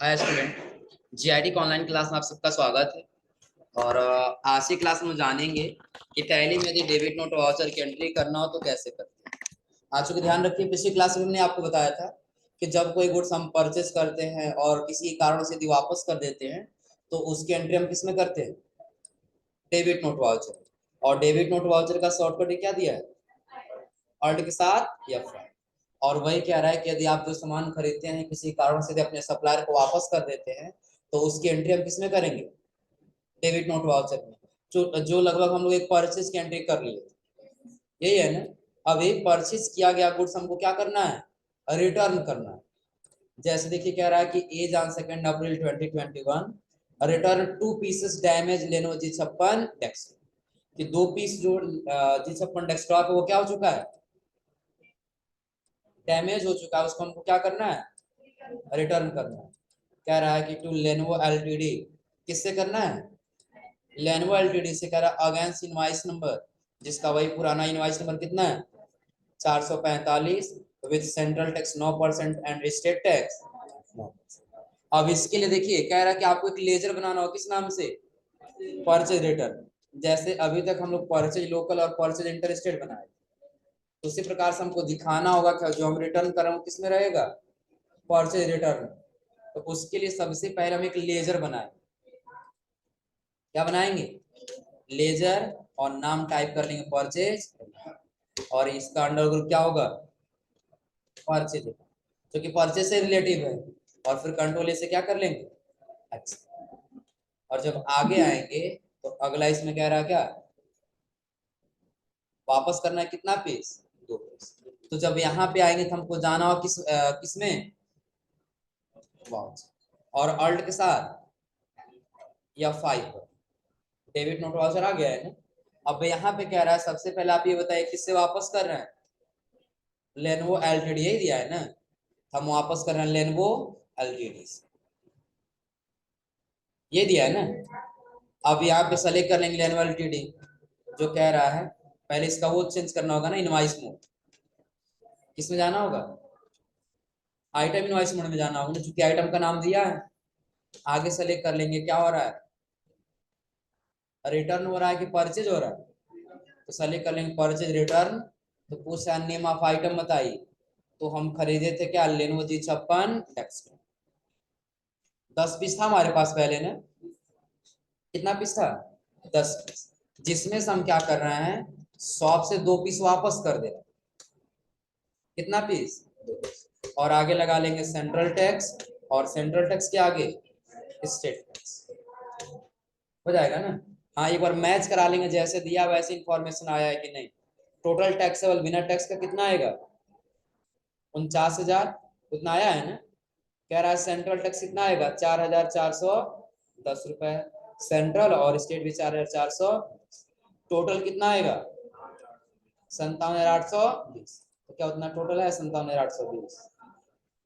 Hi student. GIT के online class में आप सबका स्वागत है। और आज की क्लास में जानेंगे कि टैली में यदि डेबिट नोट वाउचर की एंट्री करना हो तो कैसे करते हैं। आज चूंकि ध्यान रखिए, पिछली क्लास में मैंने आपको बताया था कि जब कोई गुड्स हम परचेस करते हैं और किसी कारण से यदि वापस कर देते हैं तो उसकी एंट्री हम किस में करते हैं, डेबिट नोट वाउचर। और डेबिट नोट वाउचर का शॉर्टकट क्या दिया है, ऑल्ट के साथ F5। और वही कह रहा है कि यदि आप जो सामान खरीदते हैं किसी कारण से यदि अपने सप्लायर को वापस कर देते हैं तो उसकी एंट्री हम किस में करेंगे, डेबिट नोट वाउचर में। जो लगभग हम लोग एक परचेज की एंट्री कर लिए, यही है ना। अब एक परचेज किया गया गुड्स हमको क्या करना है, रिटर्न करना है। जैसे देखिए कह रहा है कि as on 2 April 2021 return 2 pieces damage Lenovo G56 desktop. कि 2 पीस जो G56 डेस्कटॉप है वो क्या हो चुका है, डैमेज हो चुका है, उसको हमको क्या करना है, रिटर्न करना है। कह रहा है कि टू लेनोवो एलटीडी, किससे करना है, लेनोवो एलटीडी से। कह रहा है अगेंस्ट इनवॉइस नंबर, जिसका वही पुराना इनवॉइस नंबर कितना है 445 with central tax 9% and state tax 9%। अब इसके लिए देखिए कह रहा है कि आपको एक लेजर बनाना हो, किस नाम से, परचेज रिटर्न। जैसे अभी तक हम लोग परचेज लोकल और परचेज इंटर स्टेट बनाए, तो उसी प्रकार से हमको दिखाना होगा कि जो हम रिटर्न कर रहे हैं किस में रहेगा, परचेज रिटर्न। तो उसके लिए सबसे पहले हम एक लेजर बनाए, क्या बनाएंगे, लेजर, और नाम टाइप कर लेंगे परचेज, और इसका अंडर ग्रुप क्या होगा, परचेज, जो कि परचेज से रिलेटिव है। और फिर कंट्रोल ए से क्या कर लेंगे, अच्छा। और जब आगे आएंगे तो अगला इसमें कह रहा है क्या, वापस करना है कितना पीस, 2 पीस। तो जब यहाँ पे आएंगे तो हमको जाना हो किस में, वाउच, और अल्ट के साथ F5 पर डेबिट नोट वाउचर आ गया है ना। अब यहाँ पे कह रहा है सबसे पहले आप ये बताइए किससे वापस कर रहे हैं, लेनोवो एलटीडी, यही दिया है ना। हम वापस कर रहे हैं लेनोवो एलटीडी से, ये दिया है ना। अब यहाँ पे सेलेक्ट कर लेंगे लेनोवो एलटीडी, जो कह रहा है पहले इसका वो चेंज करना होगा ना, इनवॉइस मोड। किसमें जाना होगा, आइटम इनवॉइस मोड में जाना होगा, चूंकि आइटम का नाम दिया है। आगे सेलेक्ट कर लेंगे, क्या हो रहा है, रिटर्न हो रहा है कि परचेज हो रहा है। तो सेलेक्ट कर लेंगे परचेज रिटर्न। तो पूछ रहा नेम ऑफ आइटम बताइए, तो हम खरीदे थे क्या, लेनोवो G56 डेस्कटॉप। 10 पीस था हमारे पास पहले ना, कितना पीस था, 10 पीस। जिसमें से हम क्या कर रहे हैं, शॉप से 2 पीस वापस कर दे रहे हैं, कितना पीस, 2 पीस। और आगे लगा लेंगे सेंट्रल टैक्स, और सेंट्रल टैक्स के आगे स्टेट टैक्स, हो जाएगा ना। हाँ एक बार मैच करा लेंगे, जैसे दिया वैसे इंफॉर्मेशन आया है कि नहीं। टोटल टैक्सेबल बिना टैक्स का कितना आएगा, 49,000, उतना आया है ना। कह रहा है सेंट्रल टैक्स कितना आएगा, 4,410 रुपए, सेंट्रल और स्टेट भी 4,400। टोटल कितना आएगा, 57,820। तो क्या उतना टोटल है, 57,820।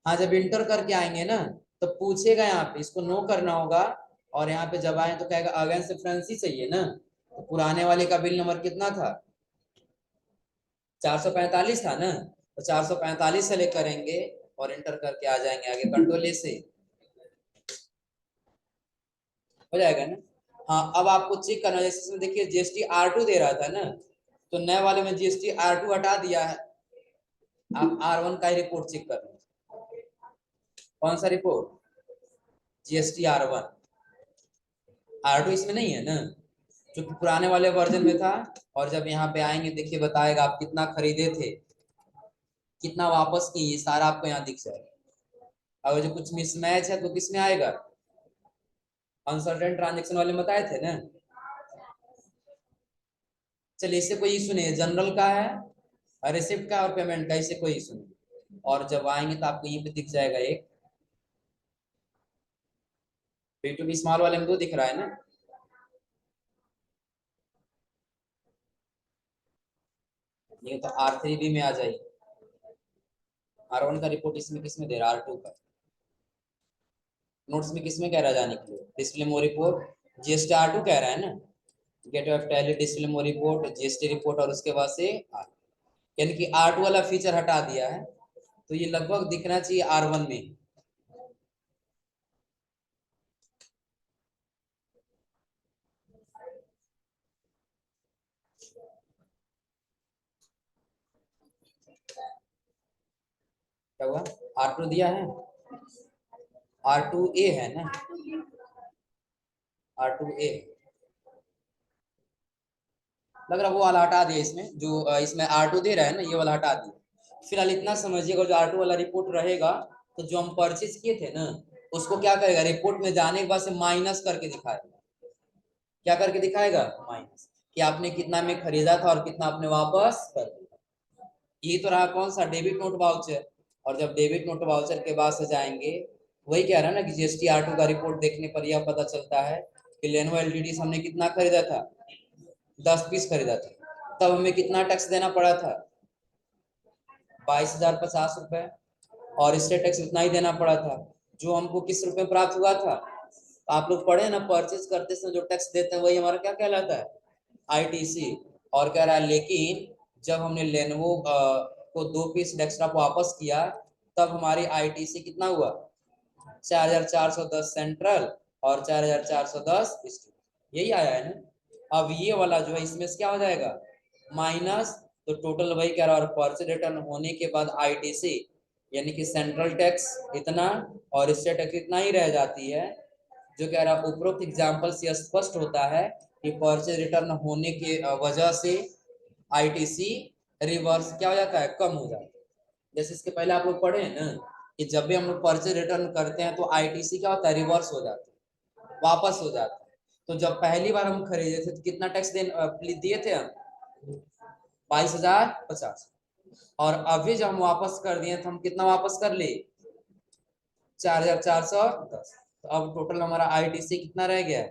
हाँ जब इंटर करके आएंगे ना तो पूछेगा, यहाँ पे इसको नो करना होगा। और यहाँ पे जब आए तो कहेगा अगेंस्ट रेफरेंस ही चाहिए ना। तो पुराने वाले का बिल नंबर कितना था, 445 था ना। तो 445 से लेकर करेंगे और इंटर करके आ जाएंगे आगे, कंट्रोल ए से, हो जाएगा ना। हाँ अब आपको चेक करना है, जैसे इसमें देखिए जीएसटी R2 दे रहा था ना, तो नए वाले में जीएसटी R2 हटा दिया है। आप R1 का ही रिपोर्ट चेक कर लो, कौन सा रिपोर्ट, जीएसटी R1। R2 इसमें नहीं है ना, जो कि पुराने वाले वर्जन में था। और जब यहाँ पे आएंगे देखिए बताएगा आप कितना खरीदे थे, कितना वापस किए, ये सारा आपको यहाँ दिख जाएगा। अगर जो कुछ मिसमैच है तो किसमें आएगा, अनसर्टेन ट्रांजेक्शन वाले में बताए थे ना। चलिए इससे कोई इशू नहीं है, जनरल का है, रिसिप्ट का और पेमेंट का, इससे कोई इशू नहीं। और जब आएंगे तो आपको यहीं पे दिख जाएगा एक B2B स्मॉल वाले में 2 दिख रहा है ना। ये तो R3B में आ जाएगी। R1 का रिपोर्ट इसमें किसमें दे रहा है, R2 का। नोट्स में किसमें कह रहा है जाने के लिए, display more report, GST R2 कह रहा है ना। Gate of Tally display more report, GST report, और उसके बाद से R, यानी कि R2 वाला फीचर हटा दिया है। तो ये लगभग दिखना चाहिए R1 में। क्या हुआ, R2 दिया है, R2A है ना, R2A लग रहा, वो वाला हटा दिया इसमें, जो इसमें R2 दे रहा है ना, ये वाला हटा दिया। फिलहाल इतना समझिएगा, जो R2 वाला रिपोर्ट रहेगा तो जो हम परचेज किए थे ना, उसको क्या करेगा, रिपोर्ट में जाने के बाद से माइनस करके दिखाएगा। क्या करके दिखाएगा, माइनस, कि आपने कितना में खरीदा था और कितना आपने वापस कर दिया। ये तो रहा कौन सा, डेबिट नोट वाउचर। और जब डेबिट नोट वाउचर के बाद से जाएंगे, वही कह रहा है ना कि जीएसटी R2 का रिपोर्ट देखने पर यह पता चलता है कि लेनोवो एलटीडी हमने कितना खरीदा था, 10 पीस खरीदा था, तब हमें कितना टैक्स देना पड़ा था, 22,050 रुपए, और स्टेट टैक्स उतना ही देना पड़ा था, जो हमको किस रुपए प्राप्त हुआ था। आप लोग पढ़े ना, परचेज करते समय जो टैक्स देते हैं वही हमारा क्या कहलाता है, आईटीसी। और कह रहा है लेकिन जब हमने लेनोवो को 2 पीस डेस्कटॉप वापस किया, तब हमारी आईटीसी कितना हुआ, 4,410 सेंट्रल और 4,410 स्टेट, यही आया है ना। अब ये वाला जो है इसमें से क्या हो जाएगा, माइनस, तो टोटल वही कह रहा है। और परचेज रिटर्न होने के बाद आईटीसी यानी कि सेंट्रल टैक्स इतना और स्टेट टैक्स इतना ही रह जाती है। जो कह रहा है उपरोक्त एग्जाम्पल से स्पष्ट होता है कि परचेज रिटर्न होने के वजह से आईटीसी रिवर्स क्या हो जाता है, कम हो जाता है। जैसे इसके पहले आप लोग पढ़े हैं ना कि जब भी हम लोग परचेज रिटर्न करते हैं तो आईटीसी क्या होता है, रिवर्स हो जाता है, वापस हो जाता है। तो जब पहली बार हम खरीदे थे तो कितना टैक्स दिए थे हम, 22,050। और अभी जब हम वापस कर दिए तो हम कितना वापस कर लिए, 4,410। तो अब टोटल हमारा आईटीसी कितना रह गया,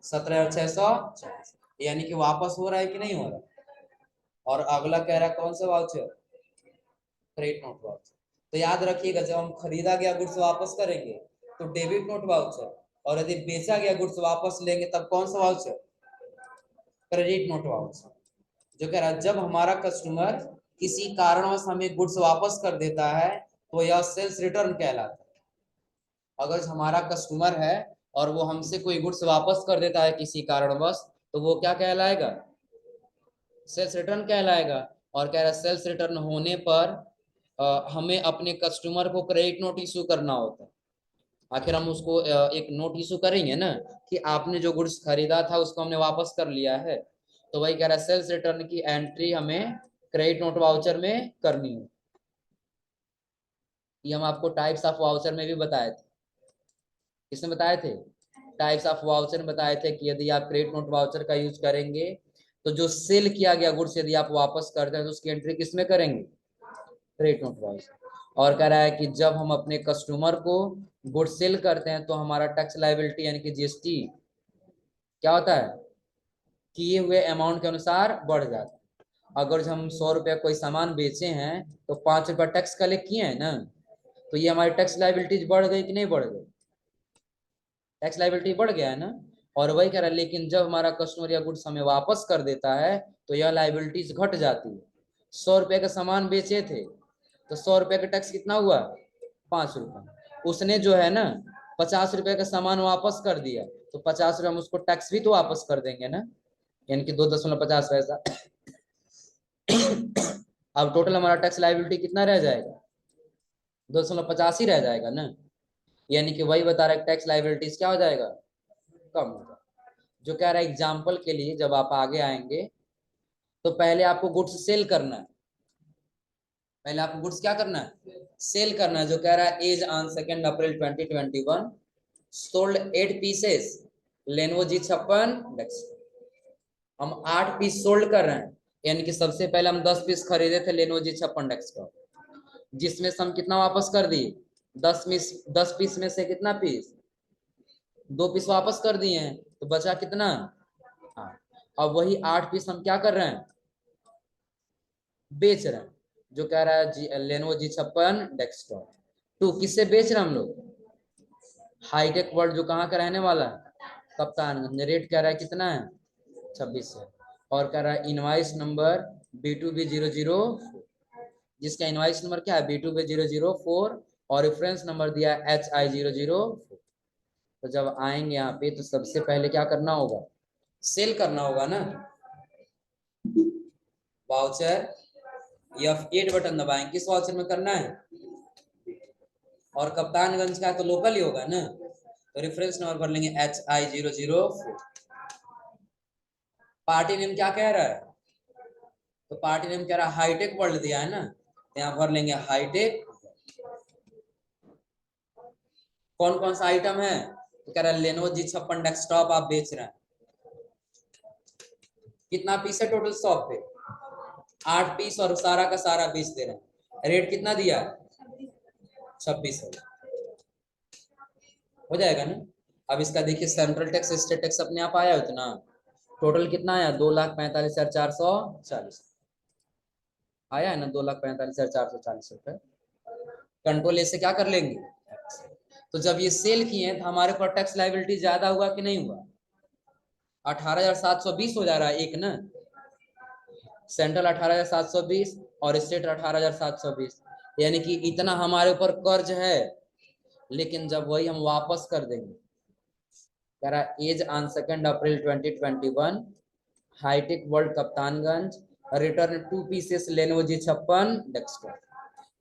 17,640, यानी कि वापस हो रहा है कि नहीं हो रहा। और अगला कह रहा है कौन सा वाउचर, क्रेडिट नोट वाउचर। तो याद रखिएगा, जब हम खरीदा गया गुड्स वापस करेंगे तो डेबिट नोट वाउचर, और यदि बेचा गया गुड्स वापस लेंगे तब कौन सा वाउचर, क्रेडिट नोट वाउचर। जो कह रहा है जब हमारा कस्टमर किसी कारणवश हमें गुड्स वापस कर देता है तो यह सेल्स रिटर्न कहलाता है। अगर हमारा कस्टमर है और वो हमसे कोई गुड्स वापस कर देता है किसी कारणवश, तो वो क्या कहलाएगा, सेल्स रिटर्न कहलाएगा। और कह रहा है सेल्स रिटर्न होने पर हमें अपने कस्टमर को क्रेडिट नोट इशू करना होता है। आखिर हम उसको एक नोट इशू करेंगे ना कि आपने जो गुड्स खरीदा था उसको हमने वापस कर लिया है। तो वही कह रहा है सेल्स रिटर्न की एंट्री हमें क्रेडिट नोट वाउचर में करनी है। ये हम आपको टाइप्स ऑफ वाउचर में भी बताए थे, किसमें बताए थे, टाइप्स ऑफ वाउचर बताए थे कि यदि आप क्रेडिट नोट वाउचर का यूज करेंगे तो जो सेल किया गया गुड्स यदि आप वापस करते हैं तो उसकी एंट्री किसमें करेंगे, क्रेडिट नोट वाउचर। और कह रहा है कि जब हम अपने कस्टमर को गुड्स सेल करते हैं तो हमारा टैक्स लायबिलिटी यानी कि जीएसटी क्या होता है, किए हुए अमाउंट के अनुसार बढ़ जाता है। अगर हम 100 रुपया कोई सामान बेचे हैं तो 5 रुपया टैक्स कलेक्ट किए हैं ना, तो ये हमारी टैक्स लायबिलिटीज बढ़ गई कि नहीं बढ़ गई, टैक्स लायबिलिटी बढ़ गया है ना। और वही कह रहा है लेकिन जब हमारा कस्टमर या गुड्स हमें वापस कर देता है तो यह लायबिलिटीज घट जाती है। 100 रुपये का सामान बेचे थे तो 100 रुपये का टैक्स कितना हुआ, 5 रुपया। उसने जो है ना 50 रुपये का सामान वापस कर दिया तो 50 रुपये हम उसको टैक्स भी तो वापस कर देंगे ना, यानी कि 2.50 पैसा। अब टोटल हमारा टैक्स लायबिलिटी कितना रह जाएगा, 2.50 ही रह जाएगा ना। यानी कि वही बता रहा है टैक्स लायबिलिटीज क्या हो जाएगा, कम हो जाएगा। जो कह रहा है एग्जाम्पल के लिए जब आप आगे आएंगे तो पहले आपको गुड्स सेल करना है, पहले आपको गुड्स क्या करना है, सेल करना है। जो कह रहा है as on 2 April 2021 sold 8 pieces Lenovo G56 desktop. हम 8 पीस सोल्ड कर रहे हैं, यानी कि सबसे पहले हम 10 पीस खरीदे थे लेनोवो G56 डेस्कटॉप, जिसमें से हम कितना वापस कर दिए, 10 पीस में से कितना पीस, 2 पीस वापस कर दिए हैं, तो बचा कितना, हाँ। अब वही 8 पीस हम क्या कर रहे हैं, बेच रहे हैं। जो कह रहा है लेनोवो G56 डेस्कटॉप 2 किससे बेच रहे हैं हम लोग, हाईटेक वर्ल्ड, जो कहाँ का रहने वाला है, कप्तानगंज। रेट कह रहा है कितना है, 26 है। और कह रहा है इनवाइस नंबर B2B004, जिसका इनवाइस नंबर क्या है, B2B004, और रेफरेंस नंबर दिया है HI004। तो जब आएंगे यहाँ पे तो सबसे पहले क्या करना होगा, सेल करना होगा ना, वाउचर F8 बटन दबाएं, किस वाउचर में करना है, और कप्तानगंज का तो लोकल ही होगा ना, तो रेफरेंस नंबर भर लेंगे HI004। पार्टी नेम क्या कह रहा है, तो पार्टी नेम कह रहा है हाईटेक वर्ल्ड दिया है ना, यहाँ भर लेंगे हाईटेक। कौन कौन सा आइटम है, तो कह रहा है लेनोवो G56 डेस्कटॉप आप बेच रहे हैं, कितना पीस है टोटल शॉप पे, 8 पीस, और सारा का सारा बेच दे रहे हैं। रेट कितना दिया है, 26,000, हो जाएगा ना। अब इसका देखिए सेंट्रल टैक्स स्टेट टैक्स अपने आप आया उतना, टोटल कितना आया 2,45,440 आया है ना, 2,45,440 रुपए। कंट्रोल ए से क्या कर लेंगे, तो जब ये सेल किए हैं तो हमारे ऊपर टैक्स लाइबिलिटी ज्यादा हुआ कि नहीं हुआ, 18,720 हो जा रहा है एक ना, सेंट्रल 18,720 और स्टेट 18,720, यानी कि इतना हमारे ऊपर कर्ज है। लेकिन जब वही हम वापस कर देंगे, कह रहा as on 2 April 2021 hitech world Kaptanganj return 2 pieces Lenovo G56 desktop,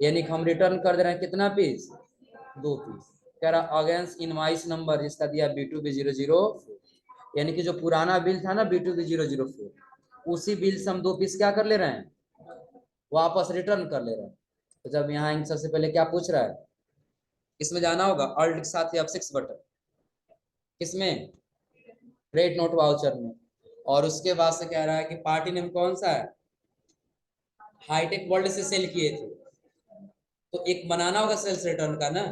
यानी कि हम रिटर्न कर दे रहे हैं कितना पीस, 2 पीस। कह रहा अगेंस्ट इनवाइस नंबर जिसका दिया B2B004, यानी कि जो पुराना बिल था ना B2B004, उसी बिल से हम 2 पीस क्या कर ले रहे हैं, वापस रिटर्न कर ले रहे हैं। तो जब यहाँ सबसे पहले क्या पूछ रहा है, इसमें जाना होगा अल्ट के साथ F6 बटन, किसमें, क्रेडिट नोट वाउचर में, और उसके बाद से कह रहा है कि पार्टी नेम कौन सा है, हाईटेक वर्ल्ड से सेल किए थे, तो एक बनाना होगा सेल्स रिटर्न का ना,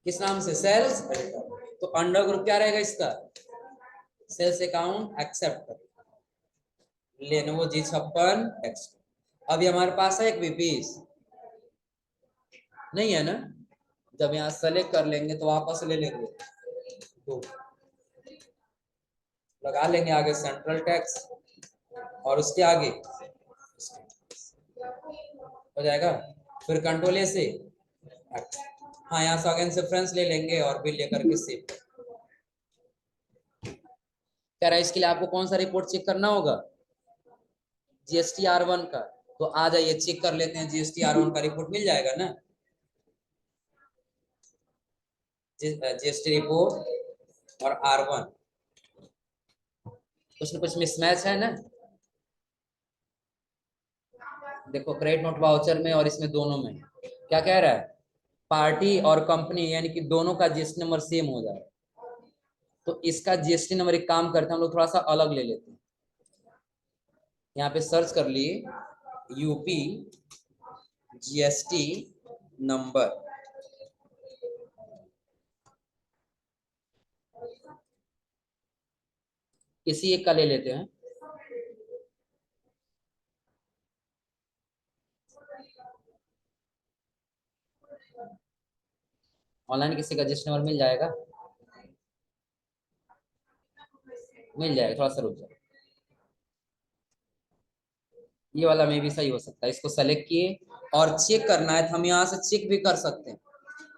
किस नाम से, सेल्स रिटर्न। तो अंडर ग्रुप क्या रहेगा इसका, sales account except Lenovo G56 desktop. अभी हमारे पास है एक भी पीस नहीं है ना, जब यहाँ सेलेक्ट कर लेंगे तो वापस ले लेंगे, तो लगा लेंगे आगे सेंट्रल टैक्स, और उसके आगे हो जाएगा, फिर कंट्रोल ए से, हाँ यहाँ से अगेन रेफरेंस ले लेंगे और बिल लेकर के सेव। कह रहा है इसके लिए आपको कौन सा रिपोर्ट चेक करना होगा, GST R1 का, तो आ जाइए चेक कर लेते हैं, GST R1 का रिपोर्ट मिल जाएगा ना, GST रिपोर्ट और R1 कुछ न कुछ मिसमैच है ना। देखो क्रेडिट नोट वाउचर में और इसमें दोनों में क्या कह रहा है, पार्टी और कंपनी यानी कि दोनों का GST नंबर सेम हो जाए, तो इसका GST नंबर एक काम करते हैं हम लोग थोड़ा सा अलग ले लेते हैं, यहाँ पे सर्च कर लिए यूपी GST नंबर, किसी एक का ले लेते हैं, ऑनलाइन किसी का GST नंबर मिल जाएगा, मिल जाएगा, थोड़ा सा रुक जाए, ये वाला में भी सही हो सकता है, इसको सेलेक्ट किए और चेक करना है तो हम यहाँ से चेक भी कर सकते हैं।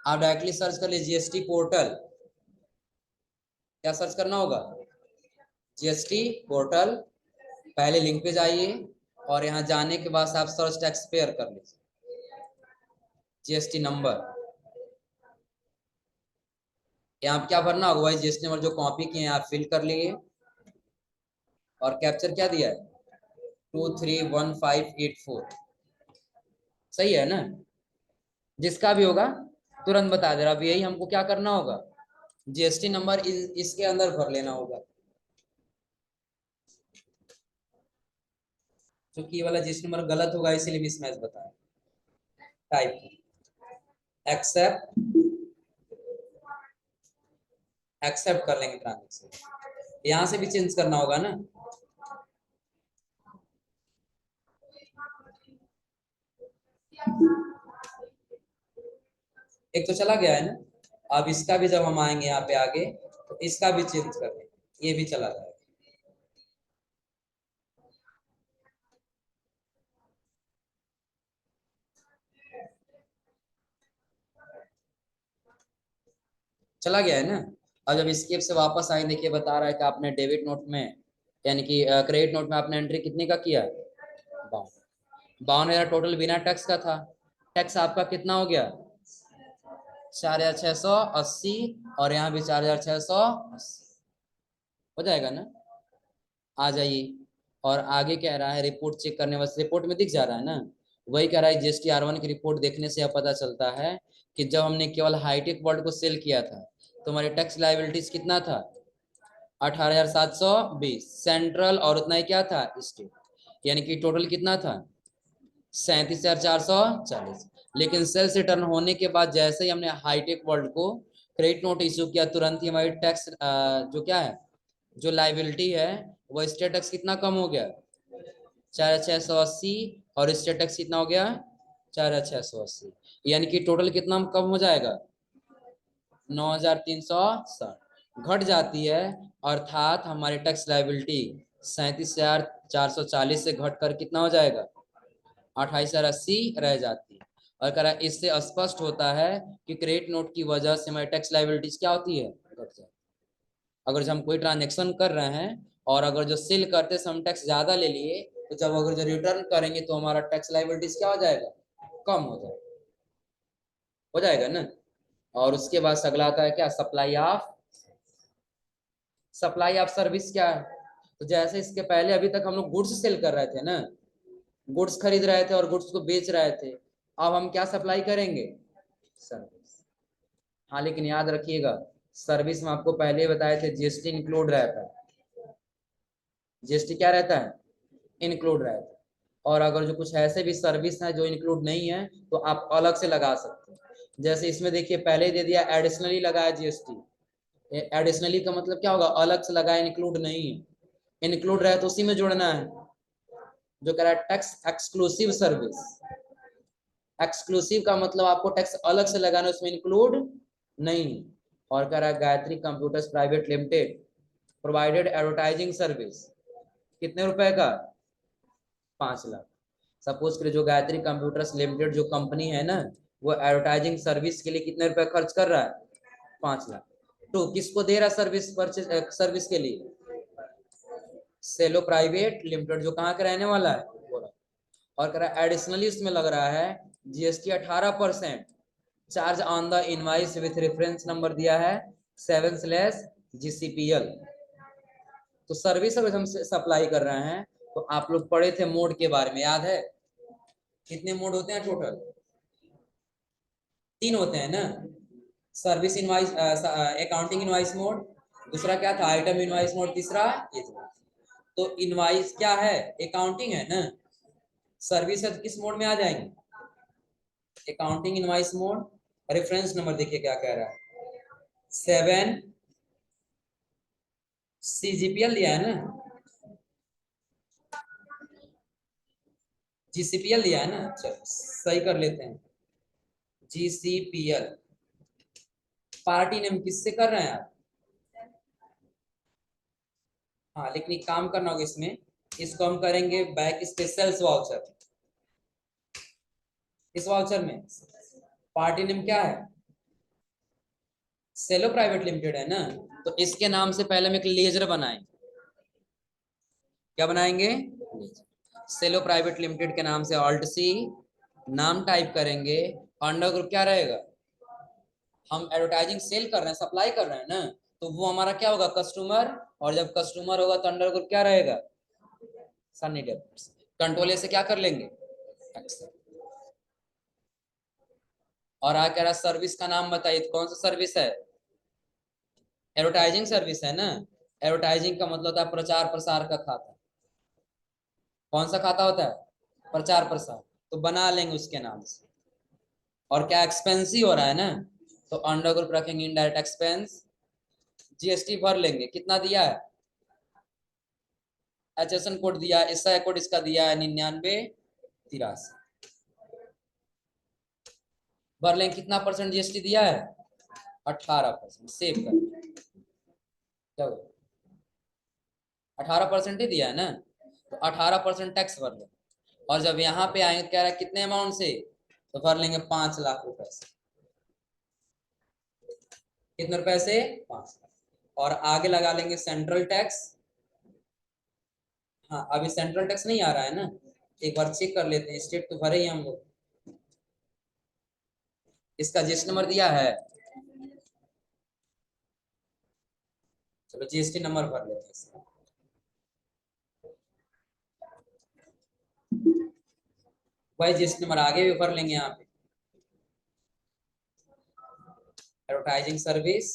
आप डायरेक्टली सर्च कर लीजिए GST पोर्टल, क्या सर्च करना होगा, GST पोर्टल, पहले लिंक पे जाइए और यहाँ जाने के बाद आप सर्च टैक्स पेयर कर लीजिए, GST नंबर, यहाँ क्या भरना होगा, वही GST नंबर जो कॉपी किए आप फिल कर लिए, और कैप्चर क्या दिया है 231584, सही है ना, जिसका भी होगा तुरंत बता दे रहा। अब यही हमको क्या करना होगा, GST नंबर इसके अंदर भर लेना होगा, क्योंकि ये वाला GST नंबर गलत होगा इसीलिए मिसमैच बताया, टाइप एक्सेप्ट, एक्सेप्ट कर लेंगे ट्रांजेक्शन, यहाँ से भी चेंज करना होगा ना, एक तो चला गया है ना, अब इसका भी जब हम आएंगे यहाँ पे आगे तो इसका भी चेंज कर देंगे, ये भी चला जाएगा। चला गया है ना। अब जब स्केप से वापस आए, देखिए बता रहा है कि आपने डेबिट नोट में यानी कि क्रेडिट नोट में आपने एंट्री कितने का किया, 52,000 टोटल बिना टैक्स का था। टैक्स आपका कितना हो गया, 4,680, और यहाँ भी 4,680 हो जाएगा ना। आ जाइए, और आगे कह रहा है रिपोर्ट चेक करने वास्ते, रिपोर्ट में दिख जा रहा है ना, वही कह रहा है जीएसटी R1 की रिपोर्ट देखने से यह पता चलता है कि जब हमने केवल हाईटेक वर्ल्ड को सेल किया था तो हमारी टैक्स लायबिलिटीज कितना था, 18,720 सेंट्रल, और उतना ही क्या था स्टेट, यानी कि टोटल कितना था 37,440। लेकिन सेल्स रिटर्न होने के बाद जैसे ही हमने हाईटेक वर्ल्ड को क्रेडिट नोट इशू किया, तुरंत ही हमारी टैक्स जो क्या है, जो लाइबिलिटी है वो स्टेट टैक्स कितना कम हो गया, 4,680, और स्टेट टैक्स कितना हो गया 4,680, यानी कि टोटल कितना कम हो जाएगा 9,360 घट जाती है। अर्थात हमारी टैक्स लाइबिलिटी 37,440 से घटकर कितना हो जाएगा 28,080 रह जाती है। और कह रहा है इससे स्पष्ट होता है कि क्रेडिट नोट की वजह से हमारी टैक्स लाइबिलिटीज क्या होती है, घट जाती है। अगर हम कोई ट्रांजेक्शन कर रहे हैं और अगर जो सेल करते समय हम टैक्स ज्यादा ले लिए, तो जब अगर जो रिटर्न करेंगे तो हमारा टैक्स लाइबिलिटीज क्या हो जाएगा, कम हो जाएगा ना। और उसके बाद अगला आता है क्या, सप्लाई ऑफ सर्विस क्या है। तो जैसे इसके पहले अभी तक हम लोग गुड्स सेल कर रहे थे ना, गुड्स खरीद रहे थे और गुड्स को बेच रहे थे, अब हम क्या सप्लाई करेंगे, सर्विस। हाँ लेकिन याद रखिएगा, सर्विस में आपको पहले ही बताए थे जीएसटी इंक्लूड रहता है, जीएसटी क्या रहता है, इंक्लूड रहता है। और अगर जो कुछ ऐसे भी सर्विस है जो इंक्लूड नहीं है तो आप अलग से लगा सकते हैं। जैसे इसमें देखिए पहले ही दे दिया एडिशनली लगाया जीएसटी, एडिशनली का मतलब क्या होगा, अलग से लगाया, इंक्लूड नहीं है। इंक्लूड रहे तो उसी में जोड़ना है। जो कह रहा है टैक्स एक्सक्लूसिव सर्विस, एक्सक्लूसिव का मतलब आपको टैक्स अलग से लगाना, उसमें इंक्लूड नहीं। और कह रहा है Gayatri computers private limited provided advertising service, कितने रुपए का, 5 लाख। सपोज करिए जो गायत्री कंप्यूटर्स लिमिटेड जो कंपनी है ना, वो एडवर्टाइजिंग सर्विस के लिए कितने रुपए खर्च कर रहा है, 5 लाख। तो किसको दे रहा है सर्विस, परचेज सर्विस के लिए, सेलो प्राइवेट लिमिटेड जो कहाँ का रहने वाला है, और कह रहा है एडिशनली इसमें लग रहा है GST 18% charge on the invoice with reference number दिया है 7/GCPL। तो सर्विस अगर हम सप्लाई कर रहे हैं तो आप लोग पढ़े थे मोड के बारे में, याद है कितने मोड होते हैं टोटल, 3 होते हैं ना, service invoice, accounting invoice mode, दूसरा क्या था आइटम इनवाइस मोड, तीसरा ये था। तो इनवाइस क्या है, अकाउंटिंग है ना, सर्विस है तो किस मोड में आ जाएंगे, accounting invoice mode. Reference number देखिए क्या कह रहा है, 7 CGPL दिया है ना, GCPL दिया है ना, चलो सही कर लेते हैं, GCPL। पार्टी नेम किससे कर रहे हैं आप, हाँ लेकिन एक काम करना होगा इसमें, इसको हम करेंगे बैक स्पेशल्स वाउचर। इस वाउचर में पार्टी नेम क्या है, सेलो प्राइवेट लिमिटेड है ना, तो इसके नाम से पहले हम एक लेजर बनाएंगे, क्या बनाएंगे, सेलो प्राइवेट लिमिटेड के नाम से ऑल्ट सी, नाम टाइप करेंगे, अंडर ग्रुप क्या रहेगा, हम एडवर्टाइजिंग सेल कर रहे हैं, सप्लाई कर रहे हैं ना, तो वो हमारा क्या होगा, कस्टमर, और जब कस्टमर होगा तो अंडर ग्रुप क्या रहेगा, सनी डेवलपर्स। कंट्रोल ए से क्या कर लेंगे, एक्सेप्ट। और आ कह रहा सर्विस का नाम बताइए, तो कौन सा सर्विस है, एडवर्टाइजिंग सर्विस है ना। एडवर्टाइजिंग का मतलब होता है प्रचार प्रसार का खाता, कौन सा खाता होता है, प्रचार प्रसार, तो बना लेंगे उसके नाम से। और क्या एक्सपेंस ही हो रहा है ना, तो अंडर ग्रुप रखेंगे इनडायरेक्ट एक्सपेंस, जीएसटी भर लेंगे, कितना दिया है, HSN कोड दिया है, SI कोड इसका दिया है 9983, भर लेंगे, कितना परसेंट जीएसटी दिया है, 18%, सेव कर, चलो 18% ही दिया है ना, तो 18% टैक्स भर लेंगे। और जब यहाँ पे आएंगे कह रहा है कितने अमाउंट से, तो भर लेंगे 5 लाख रुपए से, कितने रुपए से, 5 लाख। और आगे लगा लेंगे सेंट्रल टैक्स, हाँ अभी सेंट्रल टैक्स नहीं आ रहा है ना, एक बार चेक कर लेते हैं, स्टेट तो भरे ही हम लोग। इसका जीएसटी नंबर दिया है, चलो जीएसटी नंबर भर लेते हैं इसका। भाई जीएसटी नंबर आगे भी भर लेंगे यहाँ पे। एडवर्टाइजिंग सर्विस,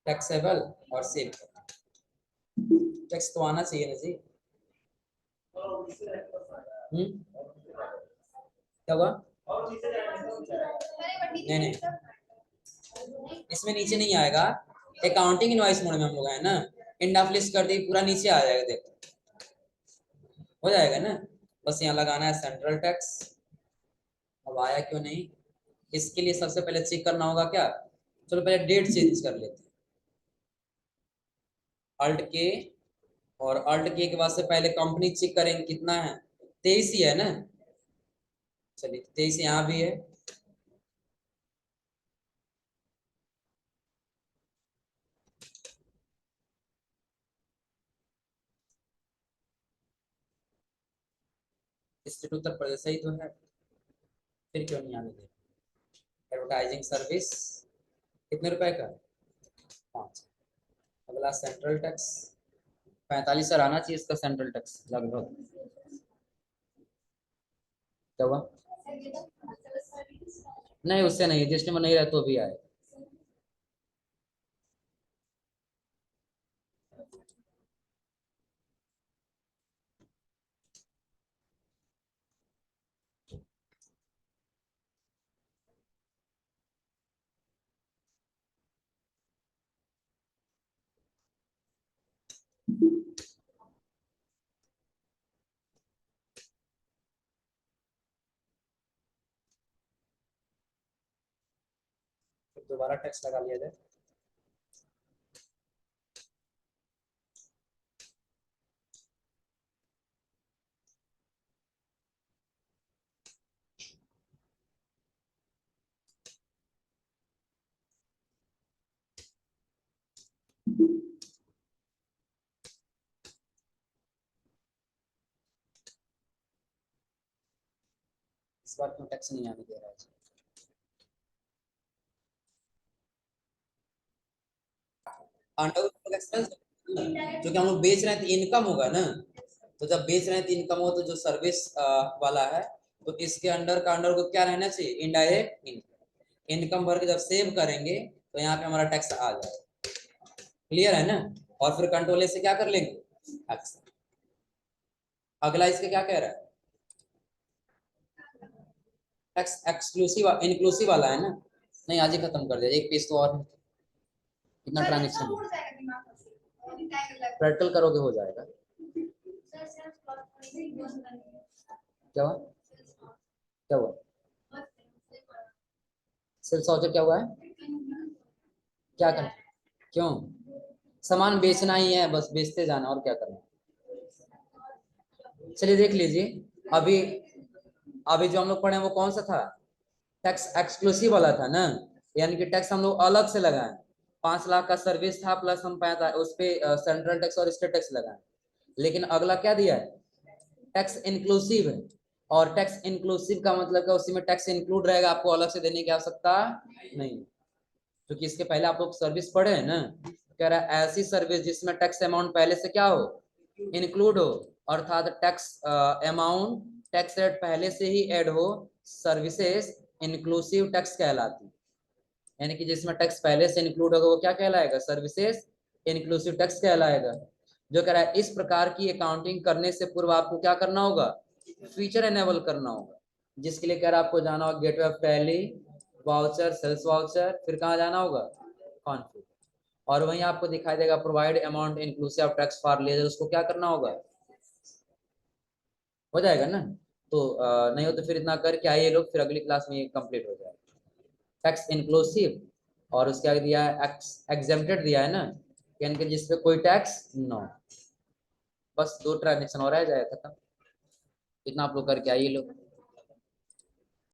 टैक्सेबल और सेव। टैक्स तो आना चाहिए ना जी। क्या हुआ? नहीं नहीं, इसमें नीचे नहीं आएगा, अकाउंटिंग इनवॉइस मोड में हम लोग है ना, इंड ऑफ लिस्ट कर दी पूरा नीचे आ जाएगा, देखो हो जाएगा ना। बस यहाँ लगाना है सेंट्रल टैक्स। अब आया क्यों नहीं, इसके लिए सबसे पहले चेक करना होगा क्या, चलो पहले डेट चेंज कर लेते हैं। अल्ट के, और अल्ट के बाद से पहले कंपनी चेक करेंगे कितना है, 23 ही है ना। चलिए 23 यहाँ भी है। स्टेट उत्तर प्रदेश सही तो है, फिर क्यों नहीं आने दे। एडवर्टाइजिंग सर्विस कितने रुपए का, 5। अगला सेंट्रल टैक्स, 45 सर आना चाहिए इसका सेंट्रल टैक्स लगभग। क्या हुआ? नहीं उससे नहीं, जिस नंबर नहीं रहा तो भी आए। दोबारा टैक्स लगा लिया जाए। इस बार क्यों टैक्स नहीं आने दे रहा है? अंडर एक्सपेंस, जो कि हम लोग बेच रहे हैं तो इनकम होगा ना, तो जब बेच रहे हैं तो इनकम हो, तो जो सर्विस वाला है तो इसके अंडर का अंडर को क्या रहना चाहिए, इनडायरेक्ट इनकम। इनकम भर के जब सेव करेंगे तो यहाँ पे हमारा टैक्स आ जाएगा। क्लियर है ना। और फिर कंट्रोल ए से क्या कर लेंगे, टैक्स। अगला इसके क्या कह रहा है, टैक्स एक्सक्लूसिव इंक्लूसिव वाला है ना। नहीं आज ही खत्म कर दिया, एक पेज तो और है। कितना ट्रांजेक्शन प्रैक्टिकल करोगे हो जाएगा। क्या हुआ? क्या हुआ? सेल्स वाउचर क्या हुआ है, क्या करना, क्यों? सामान बेचना ही है, बस बेचते जाना, और क्या करना। चलिए देख लीजिए, अभी अभी जो हम लोग पढ़े वो कौन सा था, टैक्स एक्सक्लूसिव वाला था ना, यानी कि टैक्स हम लोग अलग से लगाए। 5 लाख का सर्विस था, प्लस हम उस पे सेंट्रल टैक्स और स्टेट टैक्स लगाए। लेकिन अगला क्या दिया है, टैक्स इंक्लूसिव है। और टैक्स इंक्लूसिव का मतलब क्या, उसी में टैक्स इंक्लूड रहेगा, आपको अलग से देने की आवश्यकता नहीं। क्योंकि इसके पहले आप लोग सर्विस पढ़े हैं ना, कह रहा है ऐसी सर्विस जिसमें टैक्स अमाउंट पहले से क्या हो, इंक्लूड हो, अर्थात टैक्स अमाउंट टैक्स रेट पहले से ही ऐड हो, सर्विसेज इंक्लूसिव टैक्स कहलाती। यानी कि जिसमें टैक्स पहले से इंक्लूड होगा वो क्या कहलाएगा, सर्विसेज इंक्लूसिव टैक्स कहलाएगा। जो कह रहा है इस प्रकार की अकाउंटिंग करने से पूर्व आपको क्या करना होगा, फीचर एनेबल करना होगा, जिसके लिए कह रहा है आपको जाना होगा gateway of Tally, voucher, sales voucher, फिर कहाँ जाना होगा, कॉन्फिग। और वहीं आपको दिखाई देगा provide amount inclusive of tax for ledger, उसको क्या करना होगा, हो जाएगा ना। तो नहीं हो तो फिर इतना करके आइए लोग, फिर अगली क्लास में ये कंप्लीट हो जाएगा। टैक्स इंक्लूसिव, और उसके आगे दिया है एग्जेम्प्टेड दिया है ना, यानी कि जिसपे कोई टैक्स नो। बस 2 ट्रांजेक्शन और रह जाएगा खत्म। इतना आप लोग करके आइए लोग।